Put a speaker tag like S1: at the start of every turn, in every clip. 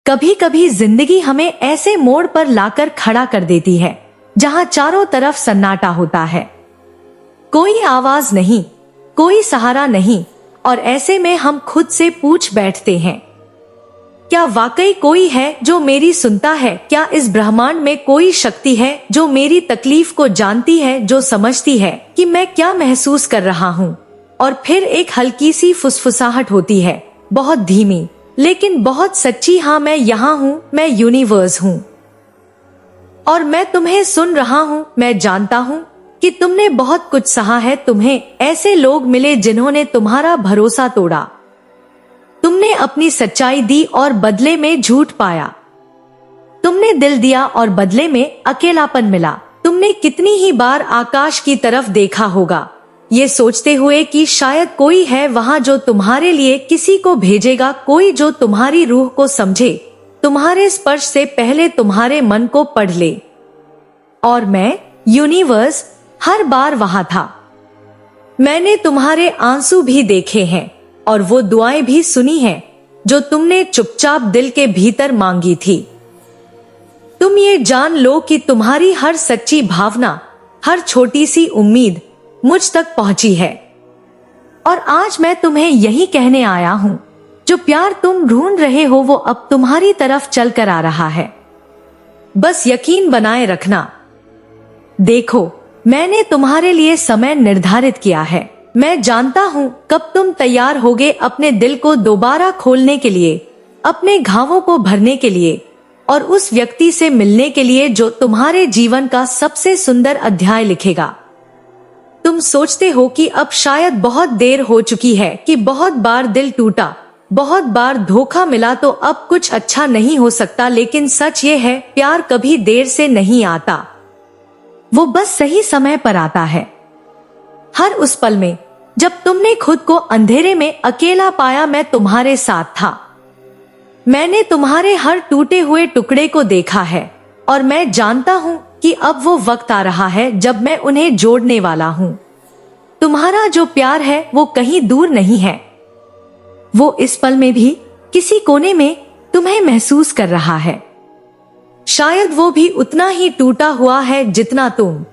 S1: कभी कभी जिंदगी हमें ऐसे मोड़ पर लाकर खड़ा कर देती है जहां चारों तरफ सन्नाटा होता है, कोई आवाज नहीं, कोई सहारा नहीं, और ऐसे में हम खुद से पूछ बैठते हैं, क्या वाकई कोई है जो मेरी सुनता है? क्या इस ब्रह्मांड में कोई शक्ति है जो मेरी तकलीफ को जानती है, जो समझती है कि मैं क्या महसूस कर रहा हूँ? और फिर एक हल्की सी फुसफुसाहट होती है, बहुत धीमी लेकिन बहुत सच्ची, हाँ मैं यहाँ हूँ, मैं यूनिवर्स हूँ और मैं तुम्हें सुन रहा हूँ। मैं जानता हूँ कि तुमने बहुत कुछ सहा है, तुम्हें ऐसे लोग मिले जिन्होंने तुम्हारा भरोसा तोड़ा, तुमने अपनी सच्चाई दी और बदले में झूठ पाया, तुमने दिल दिया और बदले में अकेलापन मिला। तुमने कितनी ही बार आकाश की तरफ देखा होगा, ये सोचते हुए कि शायद कोई है वहां जो तुम्हारे लिए किसी को भेजेगा, कोई जो तुम्हारी रूह को समझे, तुम्हारे स्पर्श से पहले तुम्हारे मन को पढ़ ले। और मैं, यूनिवर्स, हर बार वहां था। मैंने तुम्हारे आंसू भी देखे हैं और वो दुआएं भी सुनी हैं जो तुमने चुपचाप दिल के भीतर मांगी थी। तुम ये जान लो कि तुम्हारी हर सच्ची भावना, हर छोटी सी उम्मीद मुझ तक पहुंची है। और आज मैं तुम्हें यही कहने आया हूं, जो प्यार तुम ढूंढ रहे हो वो अब तुम्हारी तरफ चल कर आ रहा है। बस यकीन बनाए रखना। देखो, मैंने तुम्हारे लिए समय निर्धारित किया है। मैं जानता हूं कब तुम तैयार होगे अपने दिल को दोबारा खोलने के लिए, अपने घावों को भरने के लिए और उस व्यक्ति से मिलने के लिए जो तुम्हारे जीवन का सबसे सुंदर अध्याय लिखेगा। तुम सोचते हो कि अब शायद बहुत देर हो चुकी है, कि बहुत बार दिल टूटा, बहुत बार धोखा मिला, तो अब कुछ अच्छा नहीं हो सकता। लेकिन सच ये है, प्यार कभी देर से नहीं आता, वो बस सही समय पर आता है। हर उस पल में जब तुमने खुद को अंधेरे में अकेला पाया, मैं तुम्हारे साथ था। मैंने तुम्हारे हर टूटे हुए टुकड़े को देखा है और मैं जानता हूँ कि अब वो वक्त आ रहा है जब मैं उन्हें जोड़ने वाला हूँ। तुम्हारा जो प्यार है वो कहीं दूर नहीं है, वो इस पल में भी किसी कोने में तुम्हें महसूस कर रहा है। शायद वो भी उतना ही टूटा हुआ है जितना तुम।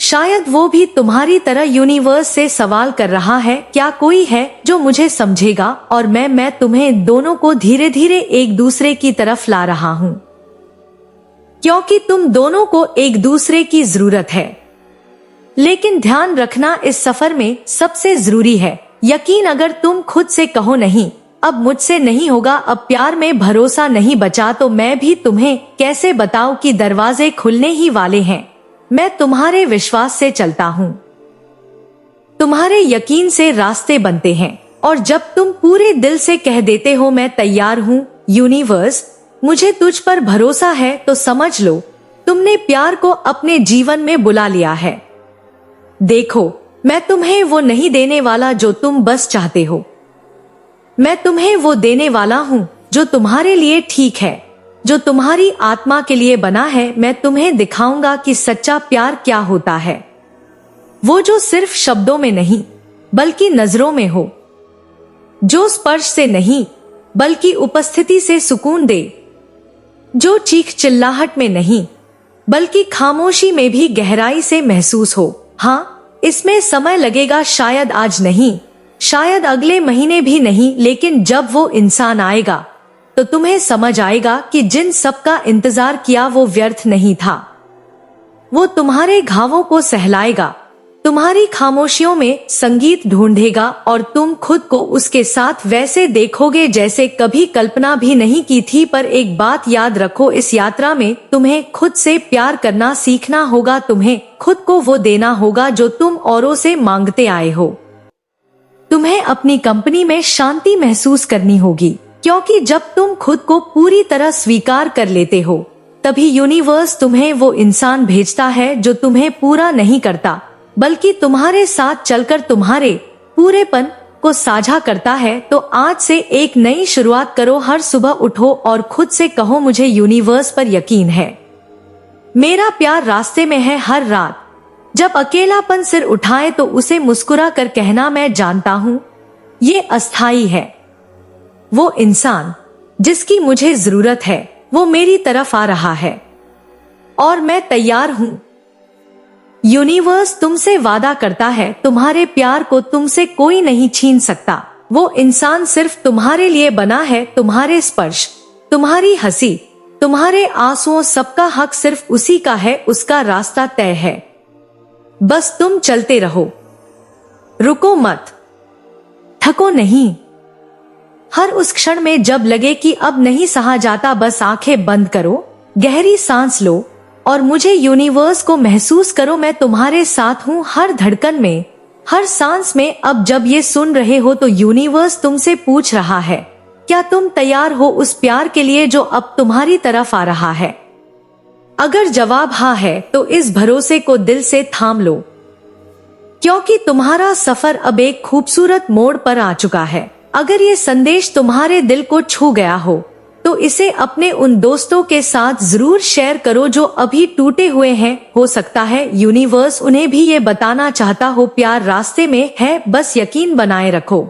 S1: शायद वो भी तुम्हारी तरह यूनिवर्स से सवाल कर रहा है, क्या कोई है जो मुझे समझेगा? और मैं तुम्हें दोनों को धीरे धीरे एक दूसरे की तरफ ला रहा हूँ, क्योंकि तुम दोनों को एक दूसरे की जरूरत है। लेकिन ध्यान रखना, इस सफर में सबसे जरूरी है यकीन। अगर तुम खुद से कहो नहीं, अब मुझसे नहीं होगा, अब प्यार में भरोसा नहीं बचा, तो मैं भी तुम्हें कैसे बताऊं कि दरवाजे खुलने ही वाले हैं। मैं तुम्हारे विश्वास से चलता हूँ, तुम्हारे यकीन से रास्ते बनते हैं। और जब तुम पूरे दिल से कह देते हो मैं तैयार हूँ यूनिवर्स, मुझे तुझ पर भरोसा है, तो समझ लो तुमने प्यार को अपने जीवन में बुला लिया है। देखो, मैं तुम्हें वो नहीं देने वाला जो तुम बस चाहते हो, मैं तुम्हें वो देने वाला हूँ जो तुम्हारे लिए ठीक है, जो तुम्हारी आत्मा के लिए बना है। मैं तुम्हें दिखाऊंगा कि सच्चा प्यार क्या होता है, वो जो सिर्फ शब्दों में नहीं बल्कि नजरों में हो, जो स्पर्श से नहीं बल्कि उपस्थिति से सुकून दे, जो चीख चिल्लाहट में नहीं बल्कि खामोशी में भी गहराई से महसूस हो। हाँ, इसमें समय लगेगा, शायद आज नहीं, शायद अगले महीने भी नहीं, लेकिन जब वो इंसान आएगा तो तुम्हें समझ आएगा कि जिन सबका इंतजार किया वो व्यर्थ नहीं था। वो तुम्हारे घावों को सहलाएगा, तुम्हारी खामोशियों में संगीत ढूंढेगा और तुम खुद को उसके साथ वैसे देखोगे जैसे कभी कल्पना भी नहीं की थी। पर एक बात याद रखो, इस यात्रा में तुम्हें खुद से प्यार करना सीखना होगा, तुम्हें खुद को वो देना होगा जो तुम औरों से मांगते आए हो। तुम्हें अपनी कंपनी में शांति महसूस करनी होगी, क्योंकि जब तुम खुद को पूरी तरह स्वीकार कर लेते हो, तभी यूनिवर्स तुम्हें वो इंसान भेजता है जो तुम्हें पूरा नहीं करता बल्कि तुम्हारे साथ चलकर तुम्हारे पूरेपन को साझा करता है। तो आज से एक नई शुरुआत करो, हर सुबह उठो और खुद से कहो मुझे यूनिवर्स पर यकीन है, मेरा प्यार रास्ते में है। हर रात जब अकेलापन सिर उठाए तो उसे मुस्कुरा कर कहना, मैं जानता हूँ ये अस्थाई है। वो इंसान जिसकी मुझे जरूरत है वो मेरी तरफ आ रहा है और मैं तैयार हूँ। यूनिवर्स तुमसे वादा करता है तुम्हारे प्यार को तुमसे कोई नहीं छीन सकता। वो इंसान सिर्फ तुम्हारे लिए बना है, तुम्हारे स्पर्श, तुम्हारी हंसी, तुम्हारे आंसुओं, सबका हक सिर्फ उसी का है। उसका रास्ता तय है, बस तुम चलते रहो, रुको मत, थको नहीं। हर उस क्षण में जब लगे कि अब नहीं सहा जाता, बस आंखें बंद करो, गहरी सांस लो और मुझे यूनिवर्स को महसूस करो। मैं तुम्हारे साथ हूँ, हर धड़कन में, हर सांस में। अब जब ये सुन रहे हो तो यूनिवर्स तुमसे पूछ रहा है, क्या तुम तैयार हो उस प्यार के लिए जो अब तुम्हारी तरफ आ रहा है? अगर जवाब हाँ है तो इस भरोसे को दिल से थाम लो, क्योंकि तुम्हारा सफर अब एक खूबसूरत मोड़ पर आ चुका है। अगर ये संदेश तुम्हारे दिल को छू गया हो तो इसे अपने उन दोस्तों के साथ जरूर शेयर करो जो अभी टूटे हुए हैं। हो सकता है यूनिवर्स उन्हें भी ये बताना चाहता हो, प्यार रास्ते में है, बस यकीन बनाए रखो।